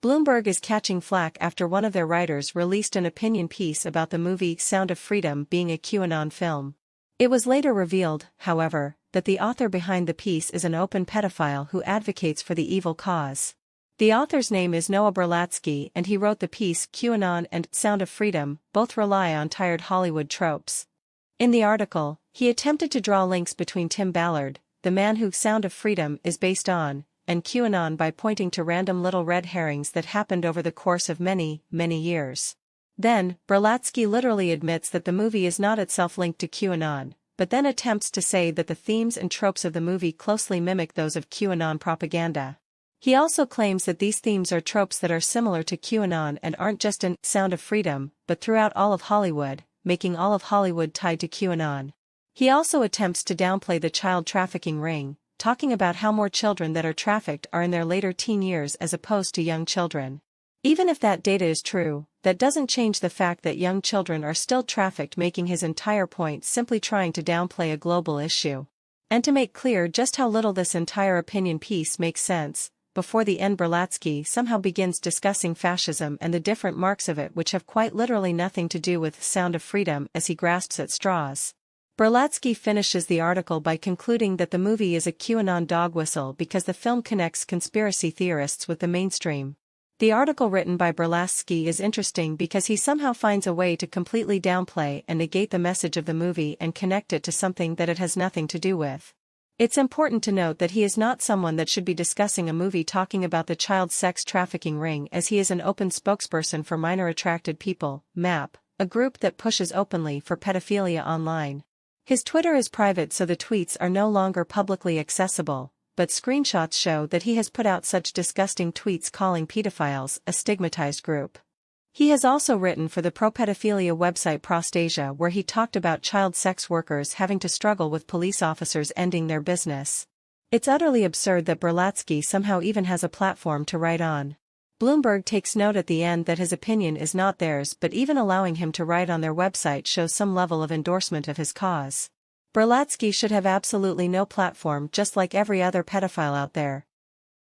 Bloomberg is catching flack after one of their writers released an opinion piece about the movie Sound of Freedom being a QAnon film. It was later revealed, however, that the author behind the piece is an open pedophile who advocates for the evil cause. The author's name is Noah Berlatsky, and he wrote the piece QAnon and Sound of Freedom both rely on tired Hollywood tropes. In the article, he attempted to draw links between Tim Ballard, the man who Sound of Freedom is based on, and QAnon by pointing to random little red herrings that happened over the course of many, many years. Then, Berlatsky literally admits that the movie is not itself linked to QAnon, but then attempts to say that the themes and tropes of the movie closely mimic those of QAnon propaganda. He also claims that these themes are tropes that are similar to QAnon and aren't just in Sound of Freedom, but throughout all of Hollywood, making all of Hollywood tied to QAnon. He also attempts to downplay the child trafficking ring, talking about how more children that are trafficked are in their later teen years as opposed to young children. Even if that data is true, that doesn't change the fact that young children are still trafficked, making his entire point simply trying to downplay a global issue. And to make clear just how little this entire opinion piece makes sense, before the end Berlatsky somehow begins discussing fascism and the different marks of it which have quite literally nothing to do with Sound of Freedom as he grasps at straws. Berlatsky finishes the article by concluding that the movie is a QAnon dog whistle because the film connects conspiracy theorists with the mainstream. The article written by Berlatsky is interesting because he somehow finds a way to completely downplay and negate the message of the movie and connect it to something that it has nothing to do with. It's important to note that he is not someone that should be discussing a movie talking about the child sex trafficking ring, as he is an open spokesperson for Minor Attracted People, MAP, a group that pushes openly for pedophilia online. His Twitter is private, so the tweets are no longer publicly accessible, but screenshots show that he has put out such disgusting tweets calling pedophiles a stigmatized group. He has also written for the pro-pedophilia website Prostasia, where he talked about child sex workers having to struggle with police officers ending their business. It's utterly absurd that Berlatsky somehow even has a platform to write on. Bloomberg takes note at the end that his opinion is not theirs, but even allowing him to write on their website shows some level of endorsement of his cause. Berlatsky should have absolutely no platform, just like every other pedophile out there,